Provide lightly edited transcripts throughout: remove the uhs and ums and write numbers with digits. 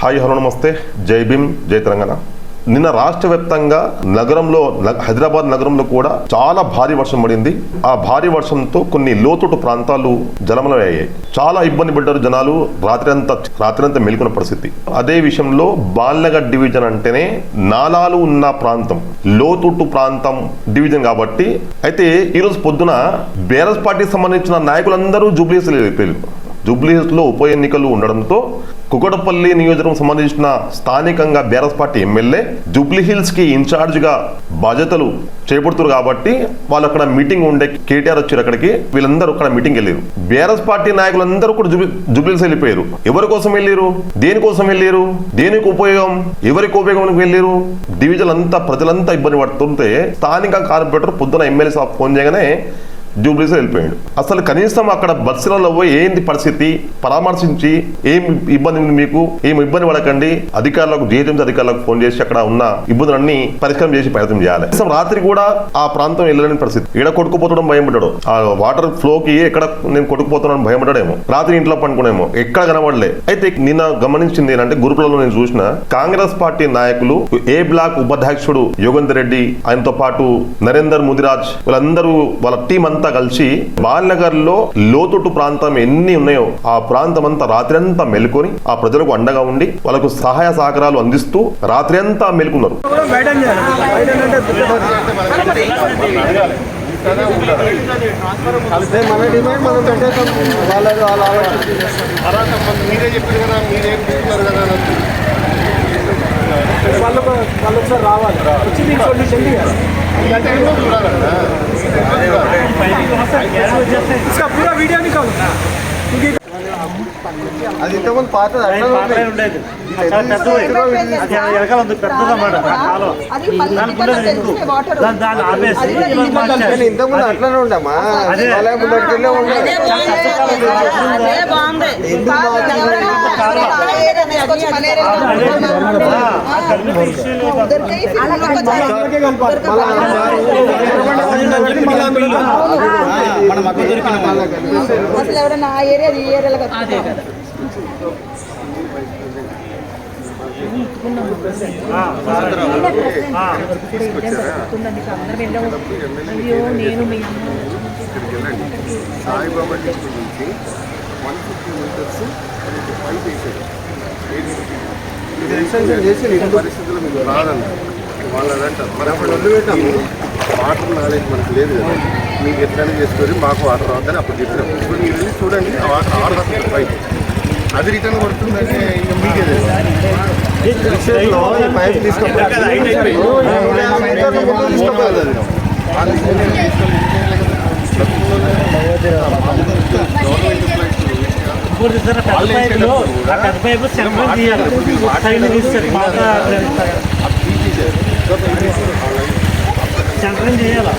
Hi hello నమస్తే, జై భీమ్, జై తెలంగాణ. నిన్న రాష్ట్ర వ్యాప్తంగా నగరంలో హైదరాబాద్ నగరంలో కూడా చాలా భారీ వర్షం పడింది. ఆ భారీ వర్షంతో కొన్ని లోతుటు ప్రాంతాలు జలమలమయ్యాయి. చాలా ఇబ్బంది పడ్డారు జనాలు. రాత్రి అంతా మేల్కొన్న పరిస్థితి. అదే విషయంలో బాల్నగర్ డివిజన్ అంటేనే నాలాలు ఉన్న ప్రాంతం, లోతుట్టు ప్రాంతం డివిజన్ కాబట్టి. అయితే ఈరోజు పొద్దున బీఆర్ఎస్ పార్టీకి సంబంధించిన నాయకులందరూ జూబ్లీహిల్స్ లో ఉప ఎన్నికలు ఉండడంతో కుకటపల్లి నియోజకవర్గం సంబంధించిన స్థానికంగా బీఆర్ఎస్ పార్టీ ఎమ్మెల్యే జూబ్లీహిల్స్ కి ఇన్ఛార్జ్ గా బాధ్యతలు చేపడుతున్నారు కాబట్టి వాళ్ళు అక్కడ మీటింగ్ ఉండే కేటీఆర్ వచ్చారు అక్కడికి. వీళ్ళందరూ అక్కడ మీటింగ్ వెళ్ళారు. బీఆర్ఎస్ పార్టీ నాయకులందరూ కూడా జూబ్లీహిల్స్ వెళ్ళిపోయారు. ఎవరి కోసం వెళ్ళారు, దేనికోసం వెళ్ళారు, దేనికి ఉపయోగం, ఎవరికి ఉపయోగం వెళ్ళారు? డివిజన్ అంతా ప్రజలంతా ఇబ్బంది పడుతుంటే స్థానిక కార్పొరేటర్ పొద్దున ఎమ్మెల్యే సాబ్ ఫోన్ చేయగానే జూబ్లీస్ వెళ్ళిపోయాడు. అసలు కనీసం అక్కడ బస్సులలో పోయి ఏంటి పరిస్థితి పరామర్శించి ఏం ఇబ్బంది ఉంది, మీకు ఏం ఇబ్బంది పడకండి, అధికారులకు జీహెచ్ఎంసీ అధికారులకు ఫోన్ చేసి అక్కడ ఉన్న ఇబ్బందులన్నీ పరిష్కారం చేసి ప్రయత్నం చేయాలి. రాత్రి కూడా ఆ ప్రాంతం వెళ్ళలేని పరిస్థితి. ఇక్కడ కొట్టుకుపోతడం భయం పడ్డాడు. ఆ వాటర్ ఫ్లోకి ఎక్కడ నేను కొట్టుకుపోతున్నాను భయం పడ్డాడేమో. రాత్రి ఇంట్లో పండుకునేమో, ఎక్కడ కనబడలే. అయితే నిన్న గమనించింది ఏంటంటే గ్రూపులలో నేను చూసిన కాంగ్రెస్ పార్టీ నాయకులు, ఏ బ్లాక్ ఉపాధ్యక్షుడు యోగేందర్ రెడ్డి, ఆయనతో పాటు నరేందర్ ముదిరాజ్, వీళ్ళందరూ వాళ్ళ టీం అంతా కలిసి బాల్నగర్ లో లోతుట్టు ప్రాంతం ఎన్ని ఉన్నాయో ఆ ప్రాంతం అంతా రాత్రి అంతా మెలుకొని ఆ ప్రజలకు అండగా ఉండి వాళ్ళకు సహాయ సహకారాలు అందిస్తూ రాత్రి అంతా మెలుకున్నారు. రావాలి इसका पूरा वीडियो निकालो. అది ఇంతకుముందు పాత ఉండేది. ఇంతకుముందు అట్లనే ఉండమ్మా. అసలు ఎవరైనా ఆ ఏరియా ఈ ఏరియాలో అదే కదా. సాయిబాబా టెంపుల్ నుంచి 150 మీటర్స్ పైప్ వేసాడు. పరిస్థితులు మీకు రాదండి వాళ్ళదంటారు. మరి అప్పుడు వదిలి పెట్టాము. వాటర్ నాలెడ్జ్ మనకు లేదు కదా, మీకు ఎట్లనే చేసుకొని మాకు వాటర్ రావద్దని అప్పుడు చెప్పినాము. ఇప్పుడు మీరు వెళ్ళి చూడండి, ఆ వాటర్ ఆడుతుంది పైప్, అది రిటర్న్ కొడుతుందంటే ఇంకా మీకే పైప్ తీసుకోవాలి. సెంటరింగ్ చేయాలా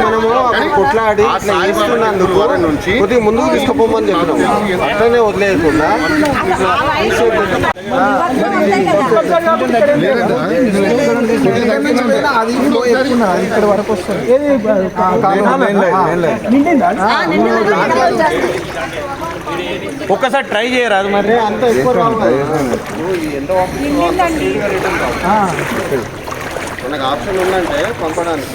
మనము కొట్లాడి కొద్దిగా ముందుకు తీసుకుపోమని చెప్పినాం. అట్లనే వదిలేయకుండా ఇక్కడ వరకు వస్తుంది. ఒక్కసారి ట్రై చేయరాదు మరి. అంత ఎక్కువ మనకు ఆప్షన్ ఉందంటే పంపడానికి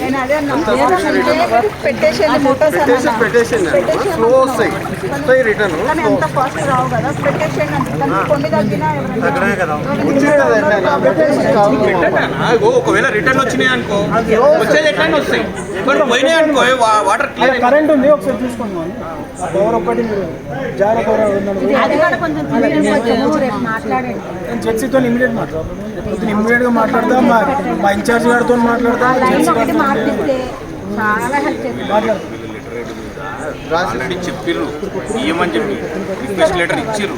స్లో వస్తాయి రిటర్న్. ఒకవేళ రిటర్న్ వచ్చినాయి అనుకో, వచ్చేది ఎట్లయినా వస్తాయి. పోయినాయి అనుకో వాటర్ కరెంట్ ఉంది, ఒకసారి చూసుకోండి. పవర్ ఒక్కటి జాగ్రత్త జెడ్సీతో ఇమీడియట్ గా మాట్లాడతా. మా ఇన్ఛార్జ్ గారితో మాట్లాడతా. చెప్పిర్రు ఇవ్వమని చెప్పి రిక్వెస్ట్ లెటర్ ఇచ్చిర్రు.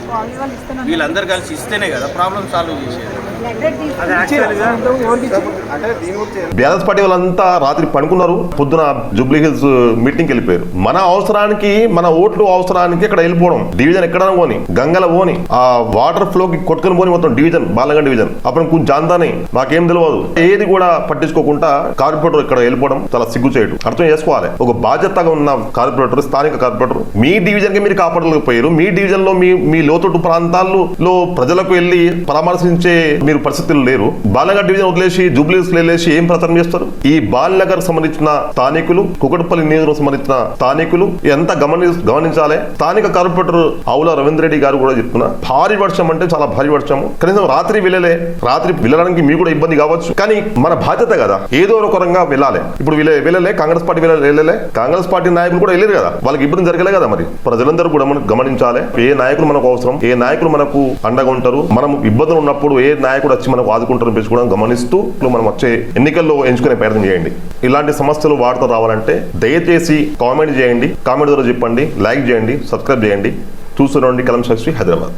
వీళ్ళందరూ కలిసి ఇస్తేనే కదా ప్రాబ్లం సాల్వ్ చేసేది. ఎవరికి ఇచ్చారు? బీఆర్ఎస్ పార్టీ వాళ్ళంతా రాత్రి పడుకున్నారు, పొద్దున జూబ్లీ హిల్స్ మీటింగ్కి వెళ్ళిపోయారు. మన అవసరానికి, మన ఓట్లు అవసరానికి ఇక్కడ వెళ్ళిపోవడం, డివిజన్ ఎక్కడ పోని, గంగల పోని, ఆ వాటర్ ఫ్లో కి కొట్టుకుని పోని మొత్తం డివిజన్, బాలగండ డివిజన్ అప్పుడు కొంచెం జాంతానే నాకేం తెలియదు, ఏది కూడా పట్టించుకోకుండా కార్పొరేటర్ ఇక్కడ వెళ్ళిపోవడం చాలా సిగ్గుచేటు. అర్థం చేసుకోవాలి, ఒక బాధ్యతగా ఉన్న కార్పొరేటర్, స్థానిక కార్పొరేటర్ మీ డివిజన్ కి మీరు కాపాడలేకపోయారు. మీ డివిజన్ లో మీ లోతట్టు ప్రాంతాల్లో ప్రజలకు వెళ్ళి పరామర్శించే మీరు పరిస్థితులు లేరు. బాలనగర్ డివిజన్ వదిలేసి జూబ్లీస్ వెళ్ళేసి ఏం ప్రచారం చేస్తారు? ఈ బాలనగర్ సంబంధించిన స్థానికులు, కుకట్పల్లి నియోజకవర్గం సంబంధించిన స్థానికులు ఎంత గమనించాలి. స్థానిక కార్పొరేటర్ ఆవుల రవీంద్ర రెడ్డి గారు కూడా చెప్తున్నా, భారీ వర్షం అంటే చాలా భారీ వర్షము, కనీసం రాత్రి వెళ్ళడానికి మీకు కూడా ఇబ్బంది కావచ్చు, కానీ మన బాధ్యత కదా, ఏదో ఒక రకంగా వెళ్ళాలి. ఇప్పుడు వెళ్ళలే, కాంగ్రెస్ పార్టీ వెళ్ళలే, కాంగ్రెస్ పార్టీ నాయకులు కూడా వెళ్ళారు కదా, వాళ్ళకి ఇబ్బంది జరగలే కదా. మరి ప్రజలందరూ కూడా మనం గమనించాలి, ఏ నాయకులు మనకు అవసరం, ఏ నాయకులు మనకు అండగా ఉంటారు, మనం ఇబ్బందులు ఉన్నప్పుడు ఏ నాయకుడు వచ్చి మనకు ఆదుకుంటారు కూడా గమనిస్తూ మనం వచ్చే ఎన్నికల్లో ఎంచుకునే ప్రయత్నం చేయండి. ఇలాంటి సమస్యలు వార్తలు రావాలంటే దయచేసి కామెంట్ చేయండి, కామెంట్ ద్వారా చెప్పండి, లైక్ చేయండి, సబ్స్క్రైబ్ చేయండి. చూస్తూనండి కలం సాక్షి, హైదరాబాద్.